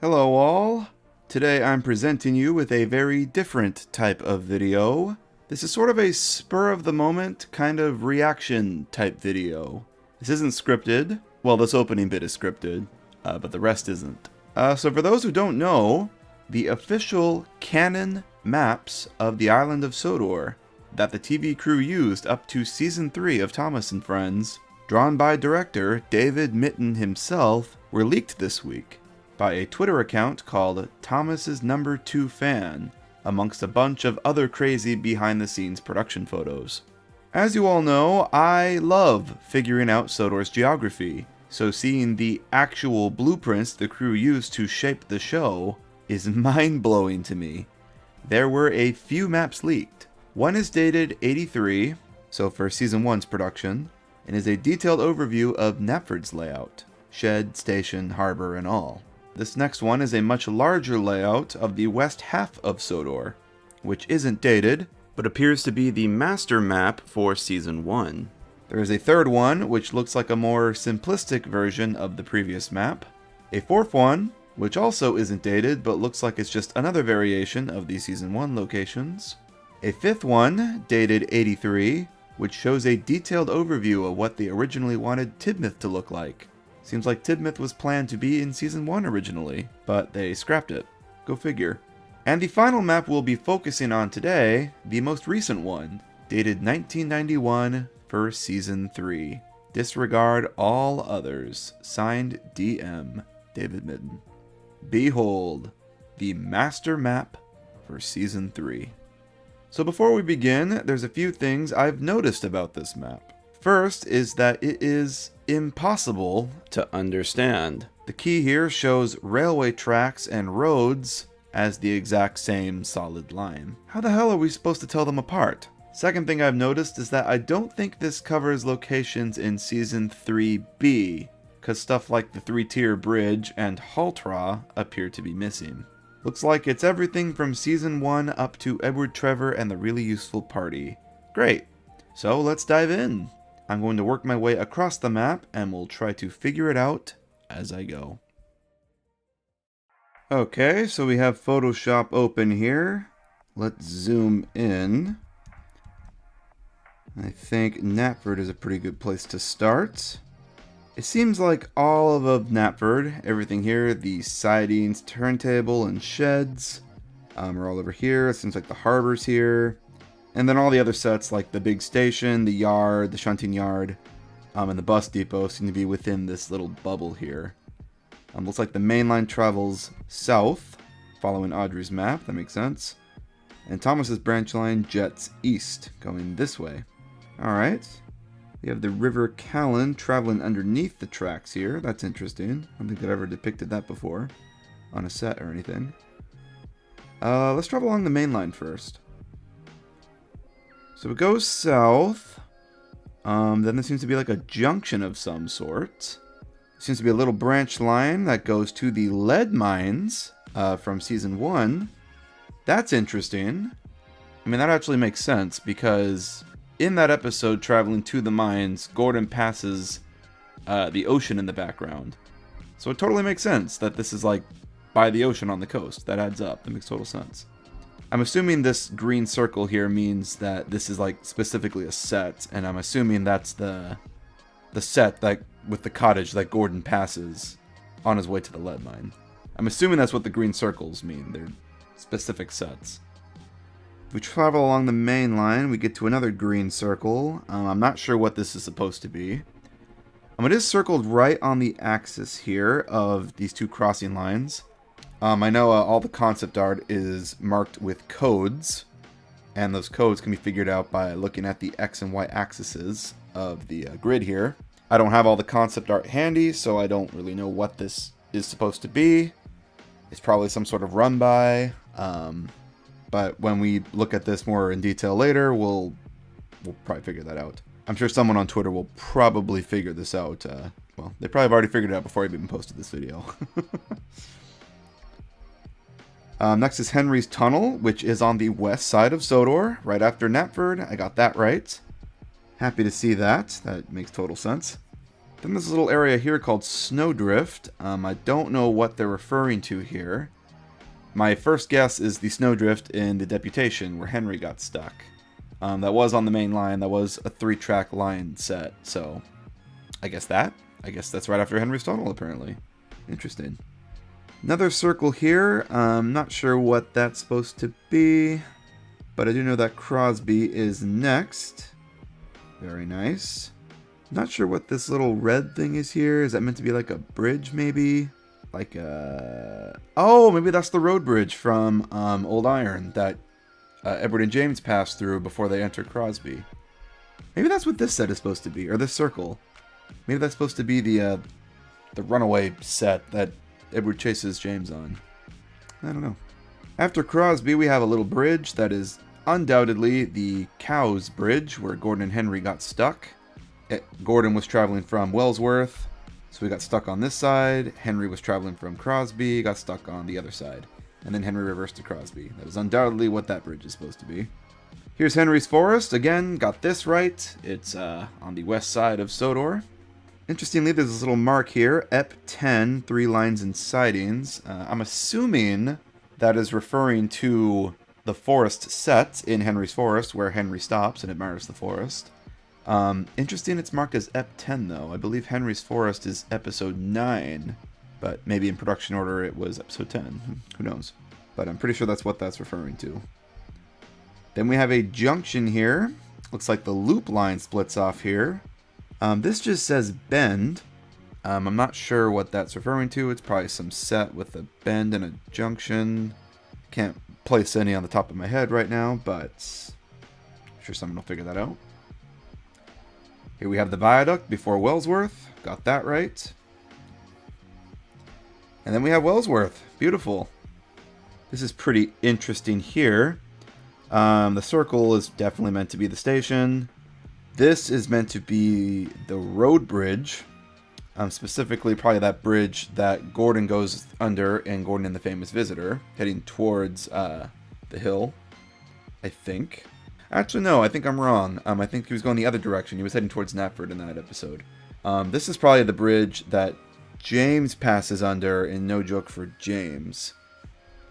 Hello all! Today I'm presenting you with a very different type of video. This is sort of a spur-of-the-moment kind of reaction type video. This isn't scripted. Well, this opening bit is scripted, but the rest isn't. So for those who don't know, the official canon maps of the island of Sodor that the TV crew used up to Season 3 of Thomas & Friends, drawn by director David Mitton himself, were leaked this week by a Twitter account called Thomas's Number 2 Fan, amongst a bunch of other crazy behind-the-scenes production photos. As you all know, I love figuring out Sodor's geography, so seeing the actual blueprints the crew used to shape the show is mind-blowing to me. There were a few maps leaked. One is dated 83, so for Season 1's production, and is a detailed overview of Knapford's layout, shed, station, harbor, and all. This next one is a much larger layout of the west half of Sodor, which isn't dated, but appears to be the master map for Season 1. There is a third one, which looks like a more simplistic version of the previous map. A fourth one, which also isn't dated, but looks like it's just another variation of the Season 1 locations. A fifth one, dated 83, which shows a detailed overview of what they originally wanted Tidmouth to look like. Seems like Tidmouth was planned to be in Season 1 originally, but they scrapped it. Go figure. And the final map we'll be focusing on today, the most recent one, dated 1991 for Season 3. Disregard all others. Signed DM, David Mitton. Behold, the master map for Season 3. So before we begin, there's a few things I've noticed about this map. First is that it is impossible to understand. The key here shows railway tracks and roads as the exact same solid line. How the hell are we supposed to tell them apart? Second thing I've noticed is that I don't think this covers locations in Season 3B, because stuff like the 3-tier bridge and Haltra appear to be missing. Looks like it's everything from Season 1 up to Edward Trevor and the Really Useful Party. Great. So let's dive in. I'm going to work my way across the map and we'll try to figure it out as I go. Okay, so we have Photoshop open here. Let's zoom in. I think Knapford is a pretty good place to start. It seems like all of Knapford, everything here, the sidings, turntable, and sheds, are all over here. It seems like the harbor's here. And then all the other sets, like the big station, the yard, the shunting yard, and the bus depot seem to be within this little bubble here. Looks like the main line travels south, following Audrey's map. That makes sense. And Thomas's branch line jets east, going this way. Alright. We have the River Callan traveling underneath the tracks here. That's interesting. I don't think they've ever depicted that before on a set or anything. Let's travel along the main line first. So it goes south. Then there seems to be like a junction of some sort. Seems to be a little branch line that goes to the lead mines from Season 1. That's interesting. I mean, that actually makes sense because in that episode, traveling to the mines, Gordon passes the ocean in the background. So it totally makes sense that this is like by the ocean on the coast. That adds up. That makes total sense. I'm assuming this green circle here means that this is like specifically a set, and I'm assuming that's the set that with the cottage that Gordon passes on his way to the lead mine. I'm assuming that's what the green circles mean. They're specific sets. If we travel along the main line, we get to another green circle. I'm not sure what this is supposed to be. It is circled right on the axis here of these two crossing lines. I know all the concept art is marked with codes, and those codes can be figured out by looking at the X and Y axes of the grid here. I don't have all the concept art handy, so I don't really know what this is supposed to be. It's probably some sort of run-by, but when we look at this more in detail later, we'll probably figure that out. I'm sure someone on Twitter will probably figure this out. Well, they probably have already figured it out before I even posted this video. Next is Henry's Tunnel, which is on the west side of Sodor, right after Knapford. I got that right. Happy to see that. That makes total sense. Then there's a little area here called Snowdrift. I don't know what they're referring to here. My first guess is the Snowdrift in the Deputation, where Henry got stuck. That was on the main line. That was a 3-track line set, so I guess that's right after Henry's Tunnel, apparently. Interesting. Another circle here. Not sure what that's supposed to be, but I do know that Crosby is next. Very nice. Not sure what this little red thing is here. Is that meant to be like a bridge, maybe? Like a... Oh, maybe that's the road bridge from Old Iron that Edward and James passed through before they entered Crosby. Maybe that's what this set is supposed to be, or this circle. Maybe that's supposed to be the runaway set that Edward chases James on. I don't know. After Crosby, we have a little bridge that is undoubtedly the Cows Bridge, where Gordon and Henry got stuck. Gordon was traveling from Wellsworth, so we got stuck on this side. Henry was traveling from Crosby, got stuck on the other side. And then Henry reversed to Crosby. That is undoubtedly what that bridge is supposed to be. Here's Henry's Forest. Again, got this right. It's on the west side of Sodor. Interestingly, there's this little mark here, EP10, 3 lines and sidings. I'm assuming that is referring to the forest set in Henry's Forest, where Henry stops and admires the forest. Interesting, it's marked as EP10 though. I believe Henry's Forest is episode 9, but maybe in production order it was episode 10. Who knows? But I'm pretty sure that's what that's referring to. Then we have a junction here. Looks like the loop line splits off here. This just says bend. I'm not sure what that's referring to. It's probably some set with a bend and a junction. Can't place any on the top of my head right now, but I'm sure someone will figure that out. Here we have the viaduct before Wellsworth. Got that right. And then we have Wellsworth. Beautiful. This is pretty interesting here. The circle is definitely meant to be the station. This is meant to be the road bridge. Specifically, probably that bridge that Gordon goes under in Gordon and the Famous Visitor, heading towards the hill, I think. Actually, no, I think I'm wrong. I think he was going the other direction. He was heading towards Knapford in that episode. This is probably the bridge that James passes under in No Joke for James.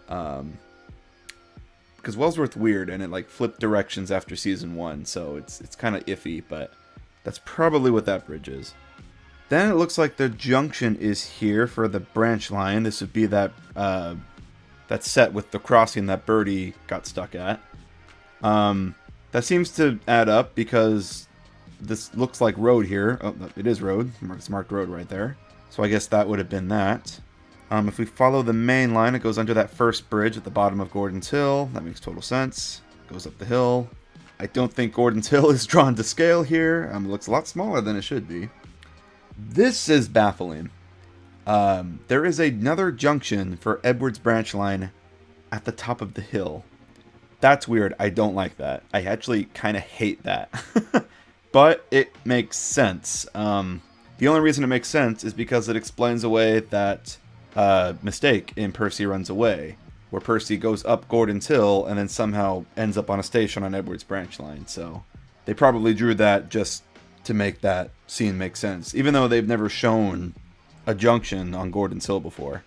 Because Wellsworth's weird, and it like flipped directions after season 1, so it's kind of iffy, but that's probably what that bridge is. Then it looks like the junction is here for the branch line. This would be that that set with the crossing that Birdie got stuck at. That seems to add up because this looks like road here. Oh, it is road. It's marked road right there. So I guess that would have been that. If we follow the main line, it goes under that first bridge at the bottom of Gordon's Hill. That makes total sense. Goes up the hill. I don't think Gordon's Hill is drawn to scale here. It looks a lot smaller than it should be. This is baffling. There is another junction for Edward's branch line at the top of the hill. That's weird. I don't like that. I actually kind of hate that. But it makes sense. The only reason it makes sense is because it explains away that mistake in Percy Runs Away, where Percy goes up Gordon's Hill and then somehow ends up on a station on Edward's branch line. So they probably drew that just to make that scene make sense, even though they've never shown a junction on Gordon's Hill before.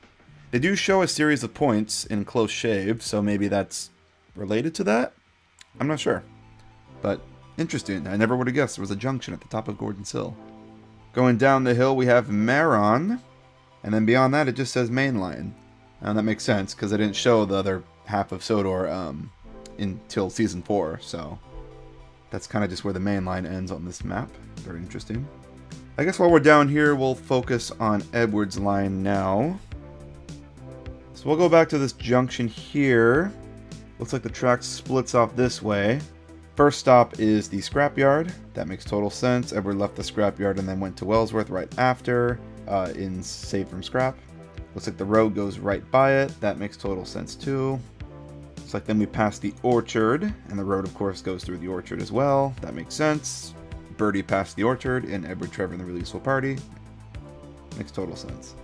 They do show a series of points in Close Shave, so maybe that's related to that? I'm not sure. But interesting. I never would have guessed there was a junction at the top of Gordon's Hill. Going down the hill, we have Maron. And then beyond that, it just says main line. And that makes sense, because I didn't show the other half of Sodor until season 4. So that's kind of just where the main line ends on this map. Very interesting. I guess while we're down here, we'll focus on Edward's line now. So we'll go back to this junction here. Looks like the track splits off this way. First stop is the scrapyard. That makes total sense. Edward left the scrapyard and then went to Wellsworth right after in Save from Scrap. Looks like the road goes right by it. That makes total sense too. Looks like then we pass the orchard, and the road of course goes through the orchard as well. That makes sense. Birdie passed the orchard and Edward, Trevor, and the Releaseful Party. Makes total sense.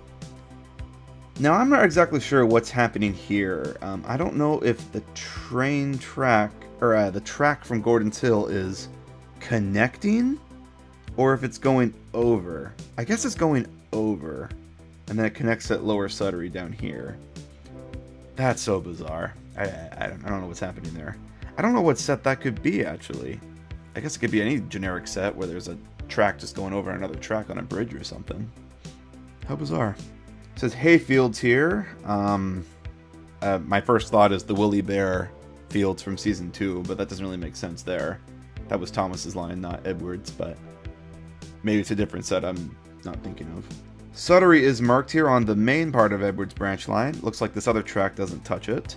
Now, I'm not exactly sure what's happening here. I don't know if the train track, or the track from Gordon's Hill is connecting, or if it's going over. I guess it's going over. And then it connects at Lower Sudbury down here. That's so bizarre. I don't know what's happening there. I don't know what set that could be, actually. I guess it could be any generic set where there's a track just going over another track on a bridge or something. How bizarre. It says hayfields here. My first thought is the Willy Bear fields from Season 2, but that doesn't really make sense there. That was Thomas's line, not Edward's, but maybe it's a different set I'm not thinking of. Sudbury is marked here on the main part of Edward's branch line. Looks like this other track doesn't touch it.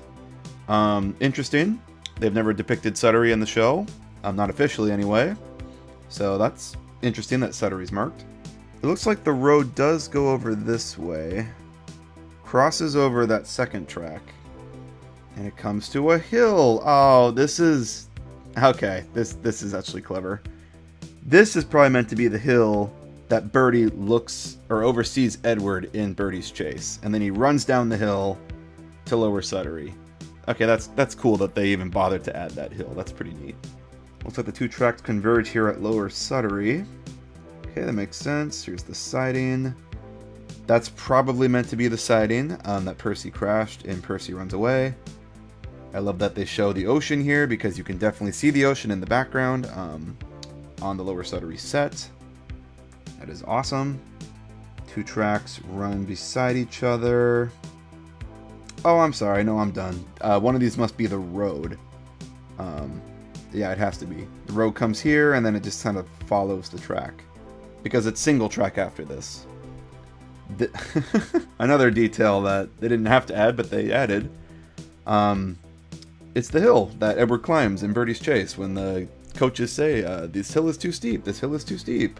Interesting. They've never depicted Sudbury in the show. Not officially anyway. So that's interesting that Sudbury's marked. It looks like the road does go over this way. Crosses over that second track. And it comes to a hill. Oh, this is... Okay, this is actually clever. This is probably meant to be the hill that Birdie looks or oversees Edward in Birdie's chase. And then he runs down the hill to Lower Sudbury. Okay, that's cool that they even bothered to add that hill. That's pretty neat. Looks like the two tracks converge here at Lower Sudbury. Okay, that makes sense. Here's the siding. That's probably meant to be the siding that Percy crashed and Percy runs away. I love that they show the ocean here because you can definitely see the ocean in the background on the Lower Sudbury set. That is awesome. Two tracks run beside each other. Oh, I'm sorry. No, I'm done. One of these must be the road. Yeah, it has to be. The road comes here, and then it just kind of follows the track. Because it's single track after this. Another detail that they didn't have to add, but they added. It's the hill that Edward climbs in Birdie's chase when the coaches say, this hill is too steep, this hill is too steep.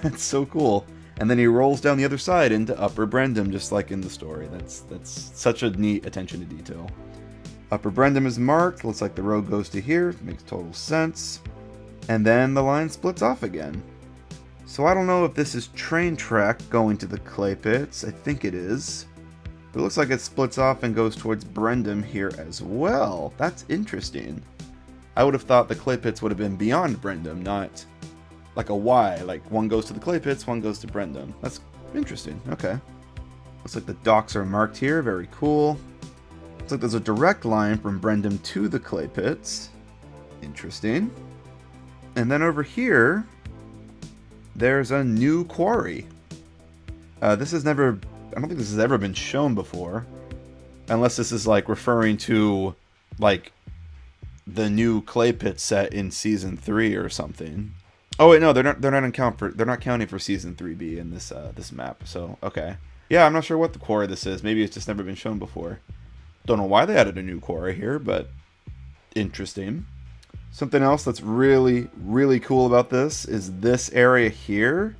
It's so cool. And then he rolls down the other side into Upper Brendam, just like in the story. That's such a neat attention to detail. Upper Brendam is marked. Looks like the road goes to here. Makes total sense. And then the line splits off again. So I don't know if this is train track going to the clay pits. I think it is. But it looks like it splits off and goes towards Brendam here as well. That's interesting. I would have thought the clay pits would have been beyond Brendam, not like a Y. Like one goes to the clay pits, one goes to Brendam. That's interesting. Okay. Looks like the docks are marked here. Very cool. Looks like there's a direct line from Brendam to the clay pits. Interesting. And then over here, there's a new quarry. This has never... I don't think this has ever been shown before. Unless this is like referring to like the new clay pit set in season 3 or something. Oh wait, no, they're not counting for season 3B in this this map. So okay, yeah, I'm not sure what the quarry this is. Maybe it's just never been shown before. Don't know why they added a new quarry here, but interesting. Something else that's really, really cool about this is this area here,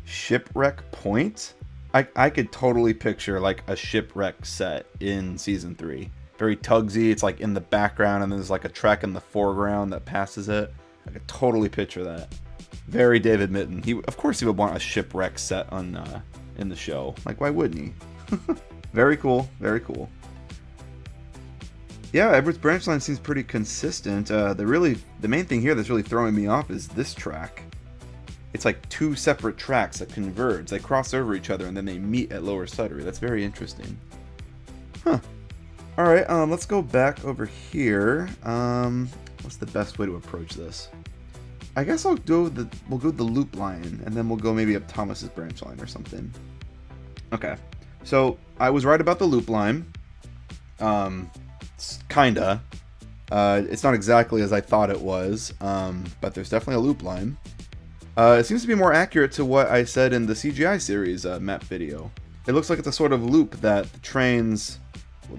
Shipwreck Point. I could totally picture like a shipwreck set in season 3. Very Tugsy. It's like in the background, and there's like a track in the foreground that passes it. I could totally picture that. Very David Mitton. Of course he would want a shipwreck set on in the show. Like, why wouldn't he? Very cool. Very cool. Yeah, Edward's branch line seems pretty consistent. The main thing here that's really throwing me off is this track. It's like two separate tracks that converge. They cross over each other and then they meet at Lower Sudbury. That's very interesting. Huh. Alright, let's go back over here. What's the best way to approach this? I guess we'll go the loop line, and then we'll go maybe up Thomas's branch line or something. Okay. So, I was right about the loop line. Kinda. It's not exactly as I thought it was, but there's definitely a loop line. It seems to be more accurate to what I said in the CGI series map video. It looks like it's a sort of loop that the trains,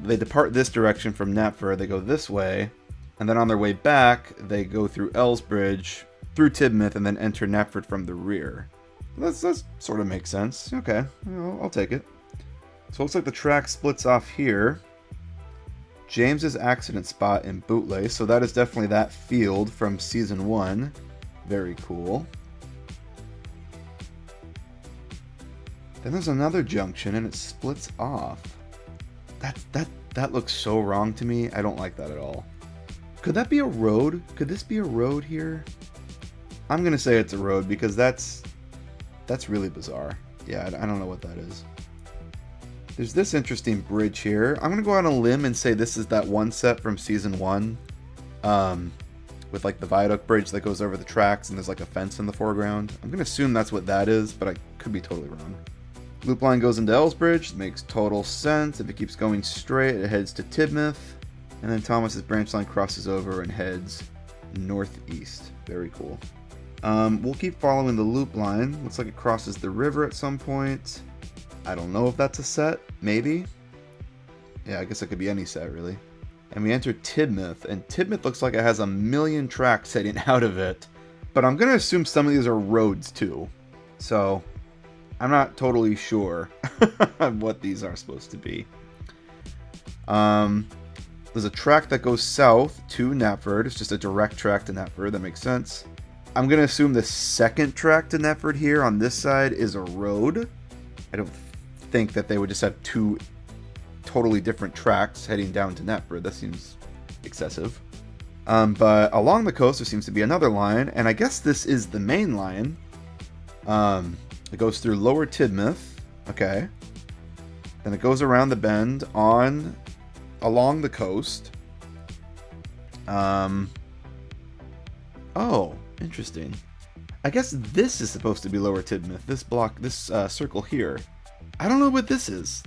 they depart this direction from Knapford, they go this way, and then on their way back, they go through Elsbridge, through Tidmouth, and then enter Knapford from the rear. That sort of makes sense. Okay, I'll take it. So it looks like the track splits off here. James's accident spot in Bootley, so that is definitely that field from season 1. Very cool. Then there's another junction and it splits off. That looks so wrong to me. I don't like that at all. Could that be a road? Could this be a road here? I'm going to say it's a road because that's really bizarre. Yeah, I don't know what that is. There's this interesting bridge here. I'm going to go out on a limb and say this is that one set from Season 1. With like the viaduct bridge that goes over the tracks and there's like a fence in the foreground. I'm going to assume that's what that is, but I could be totally wrong. Loop line goes into Ellsbridge. Makes total sense. If it keeps going straight, it heads to Tidmouth. And then Thomas's branch line crosses over and heads northeast. Very cool. We'll keep following the loop line. Looks like it crosses the river at some point. I don't know if that's a set. Maybe. Yeah, I guess it could be any set, really. And we enter Tidmouth. And Tidmouth looks like it has a million tracks heading out of it. But I'm going to assume some of these are roads, too. So, I'm not totally sure what these are supposed to be. There's a track that goes south to Knapford. It's just a direct track to Knapford. That makes sense. I'm going to assume the second track to Knapford here on this side is a road. I don't think that they would just have two totally different tracks heading down to Knapford. That seems excessive. But along the coast there seems to be another line, and I guess this is the main line. It goes through Lower Tidmouth. Okay. Then it goes around the bend along the coast. Oh, interesting. I guess this is supposed to be Lower Tidmouth. This block, this circle here. I don't know what this is.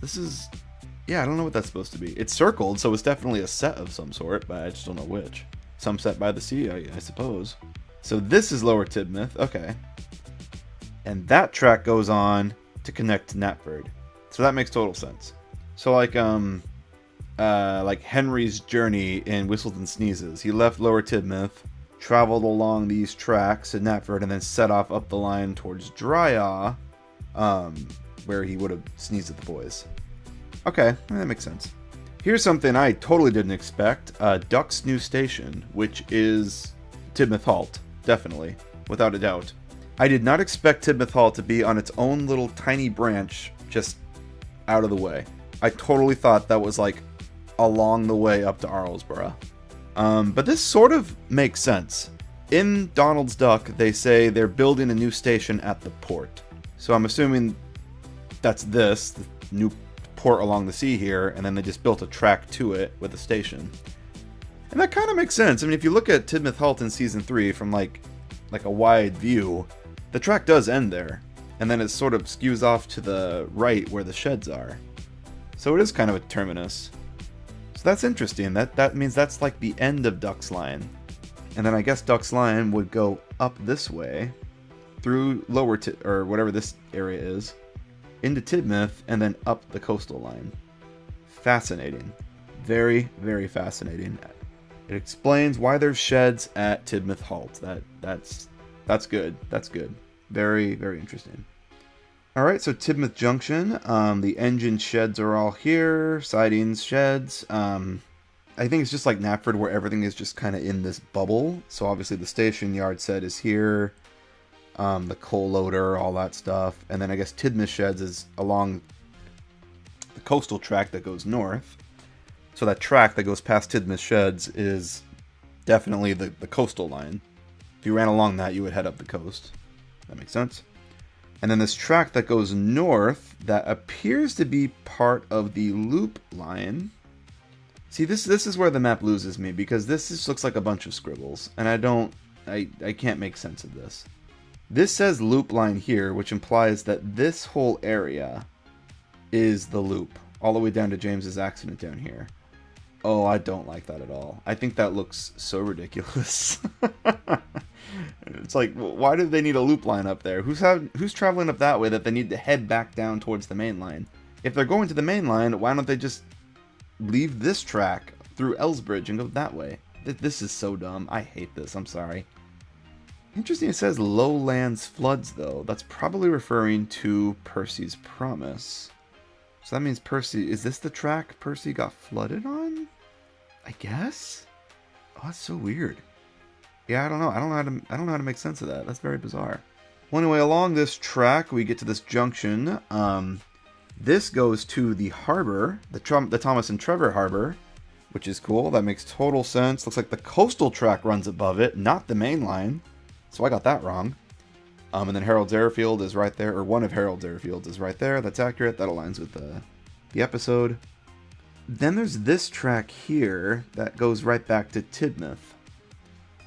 Yeah, I don't know what that's supposed to be. It's circled, so it's definitely a set of some sort, but I just don't know which. Some set by the sea, I suppose. So this is Lower Tidmouth. Okay. And that track goes on to connect to Knapford. So that makes total sense. So like Henry's journey in Whistles and Sneezes. He left Lower Tidmouth, traveled along these tracks to Knapford, and then set off up the line towards Dryaw, where he would have sneezed at the boys. Okay, that makes sense. Here's something I totally didn't expect. Duck's new station, which is Tidmouth Halt. Definitely. Without a doubt. I did not expect Tidmouth Halt to be on its own little tiny branch, just out of the way. I totally thought that was like along the way up to Arlesborough. But this sort of makes sense. In Donald's Duck, they say they're building a new station at the port. So I'm assuming that's the new port along the sea here, and then they just built a track to it with a station. And that kind of makes sense. I mean, if you look at Tidmouth Halt in Season 3 from like a wide view, the track does end there. And then it sort of skews off to the right where the sheds are. So it is kind of a terminus. So that's interesting. That means that's like the end of Duck's Line. And then I guess Duck's Line would go up this way through Lower or whatever this area is, into Tidmouth, and then up the coastal line. Fascinating. Very, very fascinating. It explains why there's sheds at Tidmouth Halt. That's good. That's good. Very, very interesting. Alright, so Tidmouth Junction. The engine sheds are all here. Sidings, sheds. I think it's just like Knapford, where everything is just kind of in this bubble. So obviously the station yard set is here. The coal loader, all that stuff. And then I guess Tidmouth Sheds is along the coastal track that goes north. So that track that goes past Tidmouth Sheds is definitely the coastal line. If you ran along that, you would head up the coast. That makes sense. And then this track that goes north that appears to be part of the loop line. See, this is where the map loses me, because this just looks like a bunch of scribbles. And I can't make sense of this. This says loop line here, which implies that this whole area is the loop, all the way down to James's accident down here. Oh, I don't like that at all. I think that looks so ridiculous. It's like, why do they need a loop line up there? Who's traveling up that way that they need to head back down towards the main line? If they're going to the main line, why don't they just leave this track through Ellsbridge and go that way? This is so dumb. I hate this. I'm sorry. Interesting, it says Lowlands Floods, though. That's probably referring to Percy's Promise. So that means Percy... Is this the track Percy got flooded on? I guess? Oh, that's so weird. Yeah, I don't know. I don't know how to make sense of that. That's very bizarre. Well, anyway, along this track, we get to this junction. This goes to the harbor, the Thomas and Trevor Harbor, which is cool. That makes total sense. Looks like the coastal track runs above it, not the main line. So I got that wrong. And then Harold's Airfield is right there, or one of Harold's Airfields is right there. That's accurate. That aligns with the episode. Then there's this track here that goes right back to Tidmouth.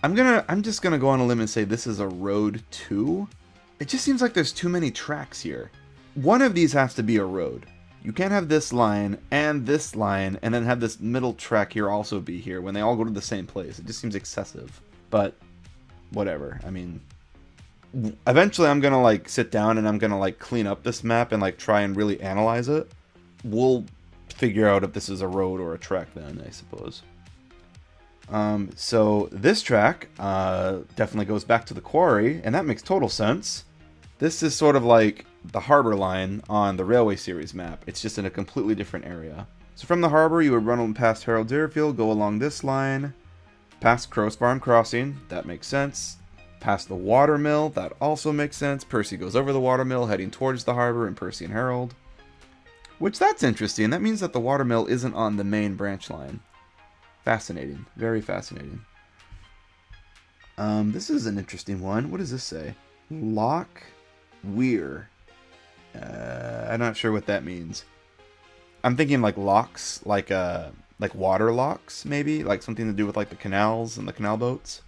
I'm just gonna go on a limb and say this is a road 2. It just seems like there's too many tracks here. One of these has to be a road. You can't have this line and then have this middle track here also be here when they all go to the same place. It just seems excessive. But whatever. I mean, eventually I'm gonna like sit down and I'm gonna like clean up this map and like try and really analyze it. We'll figure out if this is a road or a track then, I suppose. So this track definitely goes back to the quarry, and that makes total sense. This is sort of like the harbor line on the Railway Series map. It's just in a completely different area. So from the harbor, you would run past Harold's Airfield, go along this line, past Crow's Farm Crossing, that makes sense. Past the watermill, that also makes sense. Percy goes over the watermill, heading towards the harbor, and Percy and Harold. Which, that's interesting. That means that the watermill isn't on the main branch line. Fascinating. Very fascinating. This is an interesting one. What does this say? Lock Weir. I'm not sure what that means. I'm thinking like locks, like water locks, maybe? Like something to do with like the canals and the canal boats.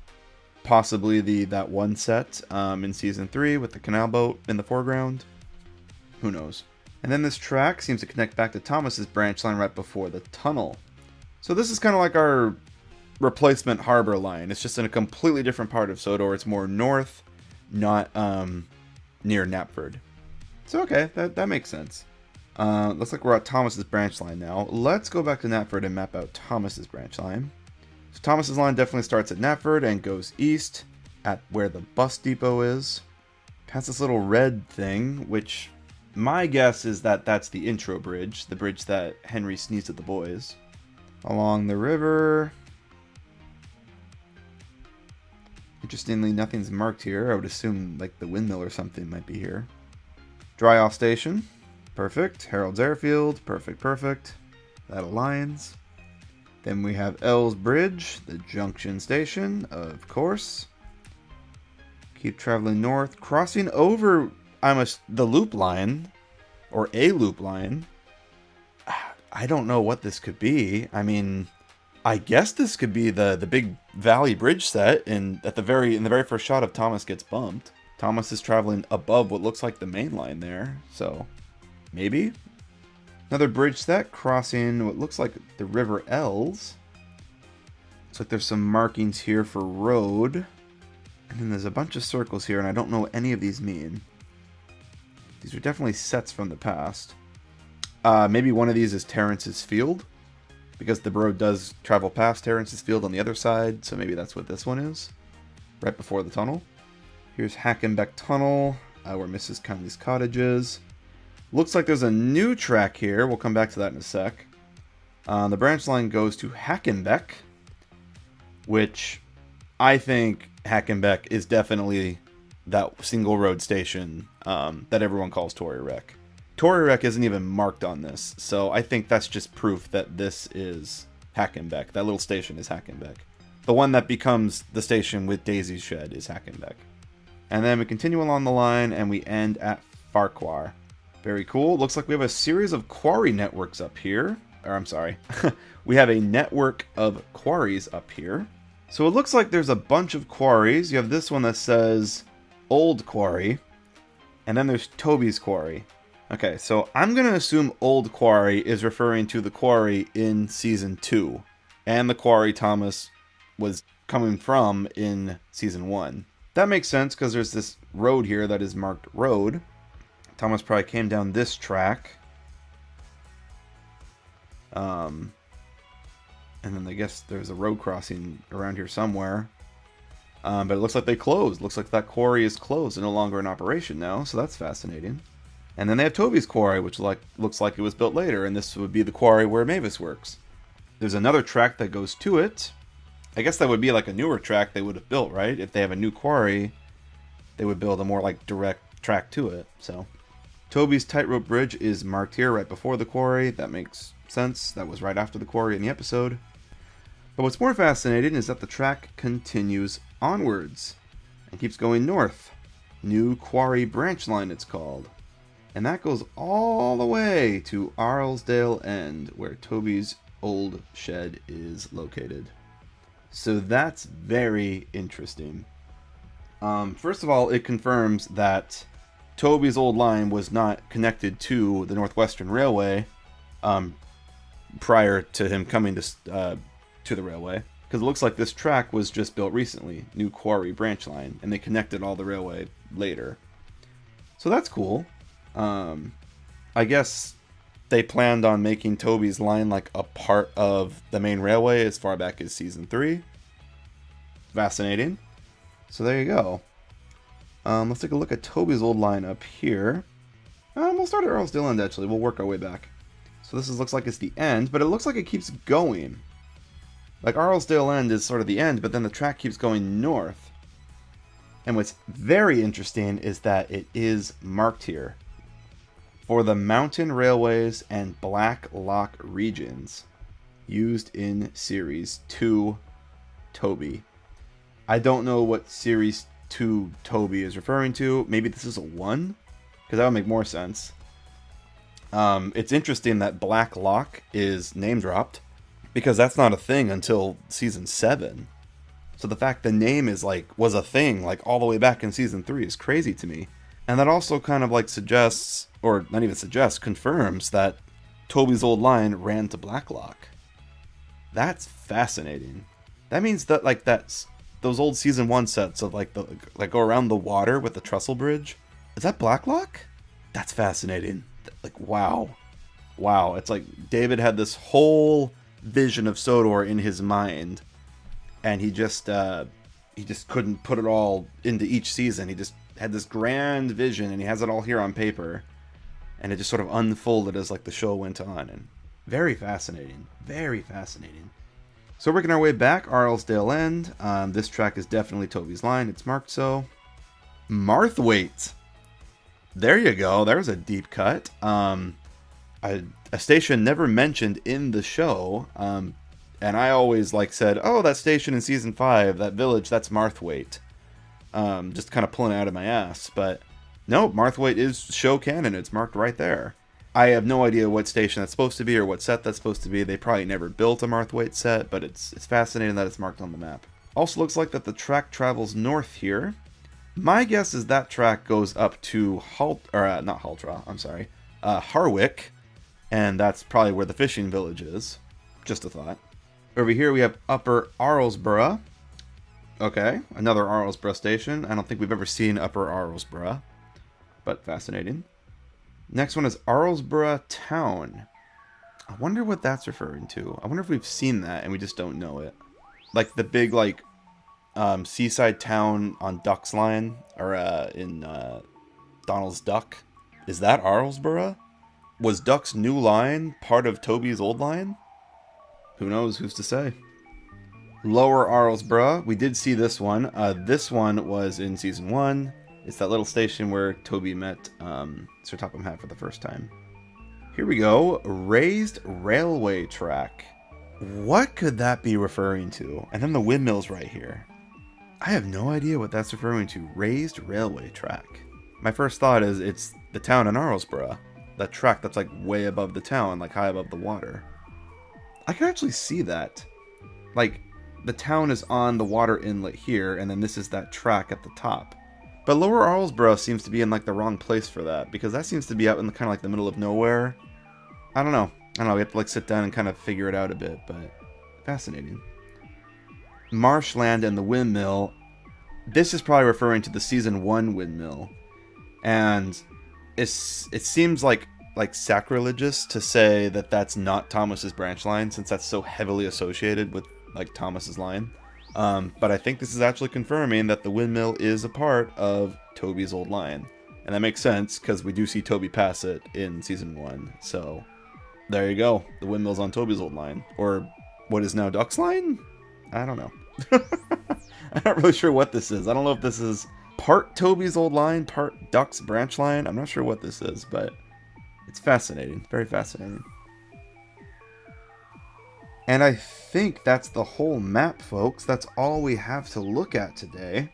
Possibly that one set in Season 3 with the canal boat in the foreground. Who knows? And then this track seems to connect back to Thomas's branch line right before the tunnel. So this is kind of like our replacement harbor line. It's just in a completely different part of Sodor. It's more north, not near Knapford. So okay, that makes sense. Looks like we're at Thomas's branch line now. Let's go back to Knapford and map out Thomas's branch line. So Thomas's line definitely starts at Knapford and goes east at where the bus depot is. Past this little red thing, which my guess is that that's the intro bridge, the bridge that Henry sneezed at the boys. Along the river. Interestingly, nothing's marked here. I would assume like the windmill or something might be here. Dry off station. Perfect. Harold's Airfield. Perfect, perfect. That aligns. Then we have L's Bridge, the junction station, of course. Keep traveling north. Crossing over the loop line, or a loop line. I don't know what this could be. I mean, I guess this could be the big valley bridge set in the very first shot of Thomas gets bumped. Thomas is traveling above what looks like the main line there, so maybe. Another bridge set crossing what looks like the River Ells. Looks like there's some markings here for road. And then there's a bunch of circles here, and I don't know what any of these mean. These are definitely sets from the past. Maybe one of these is Terrence's Field, because the road does travel past Terrence's Field on the other side, so maybe that's what this one is, right before the tunnel. Here's Hackenbeck Tunnel, where Mrs. Conley's cottage is. Looks like there's a new track here. We'll come back to that in a sec. The branch line goes to Hackenbeck, which I think Hackenbeck is definitely that single road station that everyone calls Tory Wreck. Tory Wreck isn't even marked on this, so I think that's just proof that this is Hackenbeck. That little station is Hackenbeck. The one that becomes the station with Daisy's shed is Hackenbeck. And then we continue along the line and we end at Farquhar. Very cool. Looks like we have a series of quarry networks up here. Or I'm sorry. We have a network of quarries up here. So it looks like there's a bunch of quarries. You have this one that says Old Quarry. And then there's Toby's Quarry. Okay, so I'm going to assume Old Quarry is referring to the quarry in Season 2. And the quarry Thomas was coming from in Season 1. That makes sense because there's this road here that is marked road. Thomas probably came down this track. And then I guess there's a road crossing around here somewhere. But it looks like they closed. Looks like that quarry is closed and no longer in operation now, so that's fascinating. And then they have Toby's Quarry, which looks like it was built later, and this would be the quarry where Mavis works. There's another track that goes to it. I guess that would be like a newer track they would have built, right? If they have a new quarry, they would build a more like direct track to it. So Toby's Tightrope Bridge is marked here right before the quarry. That makes sense. That was right after the quarry in the episode. But what's more fascinating is that the track continues onwards. and keeps going north. New Quarry Branch Line, it's called. And that goes all the way to Arlesdale End, where Toby's old shed is located. So that's very interesting. First of all, it confirms that Toby's old line was not connected to the Northwestern Railway prior to him coming to the railway. Because it looks like this track was just built recently, New Quarry Branch Line, and they connected all the railway later. So that's cool. I guess they planned on making Toby's line like a part of the main railway as far back as Season 3. Fascinating. So there you go. Let's take a look at Toby's old line up here. We'll start at Arlesdale End, actually. We'll work our way back. So this looks like it's the end, but it looks like it keeps going. Like Arlesdale End is sort of the end, but then the track keeps going north. And what's very interesting is that it is marked here for the Mountain Railways and Black Lock regions used in Series 2 Toby. I don't know what Series 2 Toby is referring to. Maybe this is a 1? Because that would make more sense. It's interesting that Black Lock is name dropped, because that's not a thing until Season 7. So the fact the name is was a thing all the way back in Season 3 is crazy to me. And that also kind of suggests, or not even suggests, confirms that Toby's old line ran to Black Lock. That's fascinating. That means that that's those old Season 1 sets of go around the water with the trestle bridge. Is that Black Lock? That's fascinating. Wow. Wow. It's David had this whole vision of Sodor in his mind, and he just couldn't put it all into each season. He just had this grand vision, and he has it all here on paper, and it just sort of unfolded as the show went on. And very fascinating. Very fascinating. So working our way back, Arlesdale End. This track is definitely Toby's line. It's marked so. Marthwaite. There you go. There's a deep cut. A station never mentioned in the show. And I always said, oh, that station in Season 5, that village, that's Marthwaite. Just kind of pulling it out of my ass. But no, Marthwaite is show canon. It's marked right there. I have no idea what station that's supposed to be or what set that's supposed to be. They probably never built a Marthwaite set, but it's fascinating that it's marked on the map. Also looks like that the track travels north here. My guess is that track goes up to Harwick, and that's probably where the fishing village is. Just a thought. Over here we have Upper Arlesborough. Okay, another Arlesborough station. I don't think we've ever seen Upper Arlesborough, but fascinating. Next one is Arlesborough Town. I wonder what that's referring to. I wonder if we've seen that and we just don't know it. The big, seaside town on Duck's Line, or in Donald's Duck. Is that Arlesborough? Was Duck's new line part of Toby's old line? Who knows? Who's to say? Lower Arlesborough. We did see this one. This one was in Season 1. It's that little station where Toby met Sir Topham Hatt for the first time. Here we go. Raised railway track. What could that be referring to? And then the windmill's right here. I have no idea what that's referring to. Raised railway track. My first thought is it's the town in Arlesborough. That track that's way above the town, high above the water. I can actually see that. The town is on the water inlet here, and then this is that track at the top. But Lower Arlesborough seems to be in the wrong place for that, because that seems to be out in kind of the middle of nowhere. I don't know. We have to sit down and kind of figure it out a bit, but fascinating. Marshland and the windmill. This is probably referring to the Season 1 windmill. And it seems like sacrilegious to say that that's not Thomas's branch line, since that's so heavily associated with Thomas's line. But I think this is actually confirming that the windmill is a part of Toby's old line. And that makes sense, because we do see Toby pass it in Season 1. So, there you go. The windmill's on Toby's old line. Or what is now Duck's line? I don't know. I'm not really sure what this is. I don't know if this is part Toby's old line, part Duck's branch line. I'm not sure what this is, but it's fascinating. Very fascinating. And I think that's the whole map, folks. That's all we have to look at today.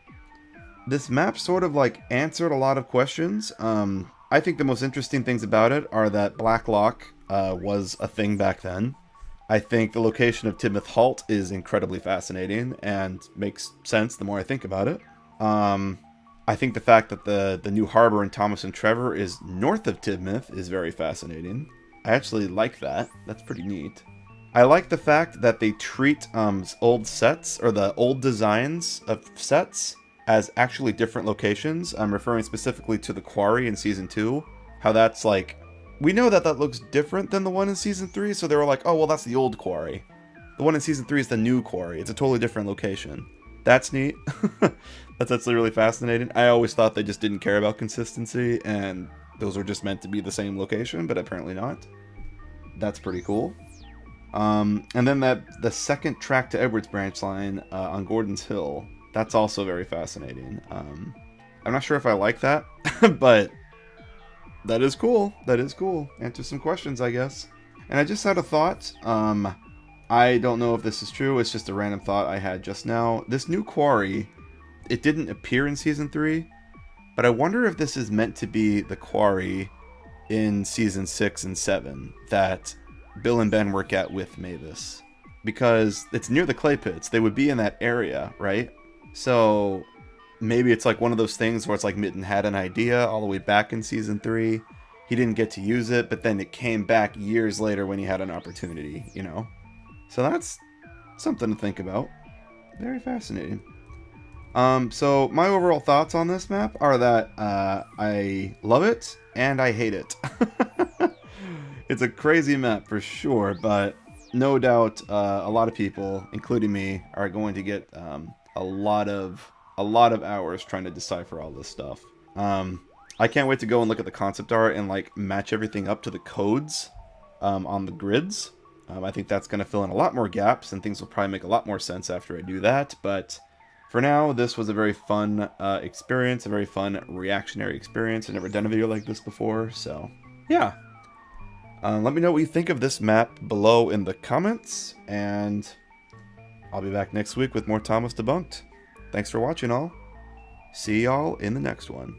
This map sort of like answered a lot of questions. I think the most interesting things about it are that Blacklock was a thing back then. I think the location of Tidmouth Halt is incredibly fascinating and makes sense the more I think about it. I think the fact that the new harbor in Thomas and Trevor is north of Tidmouth is very fascinating. I actually like that. That's pretty neat. I like the fact that they treat old sets, or the old designs of sets, as actually different locations. I'm referring specifically to the quarry in Season 2. How that's like... We know that that looks different than the one in Season 3, so they were like, oh, well, that's the old quarry. The one in Season 3 is the new quarry. It's a totally different location. That's neat. That's actually really fascinating. I always thought they just didn't care about consistency, and those were just meant to be the same location, but apparently not. That's pretty cool. And then the second track to Edwards Branch line on Gordon's Hill, that's also very fascinating. I'm not sure if I like that, but that is cool. That is cool. Answer some questions, I guess. And I just had a thought. I don't know if this is true. It's just a random thought I had just now. This new quarry, it didn't appear in Season 3, but I wonder if this is meant to be the quarry in Season 6 and 7 that Bill and Ben work at with Mavis. Because it's near the clay pits. They would be in that area, right? So maybe it's like one of those things where it's like Mitten had an idea all the way back in Season 3. He didn't get to use it, but then it came back years later when he had an opportunity, you know? So that's something to think about. Very fascinating. So my overall thoughts on this map are that I love it and I hate it. It's a crazy map for sure, but no doubt a lot of people, including me, are going to get a lot of hours trying to decipher all this stuff. I can't wait to go and look at the concept art and like match everything up to the codes on the grids. I think that's going to fill in a lot more gaps, and things will probably make a lot more sense after I do that. But for now, this was a very fun experience, a very fun reactionary experience. I've never done a video like this before, so yeah. Let me know what you think of this map below in the comments, and I'll be back next week with more Thomas Debunked. Thanks for watching, all. See y'all in the next one.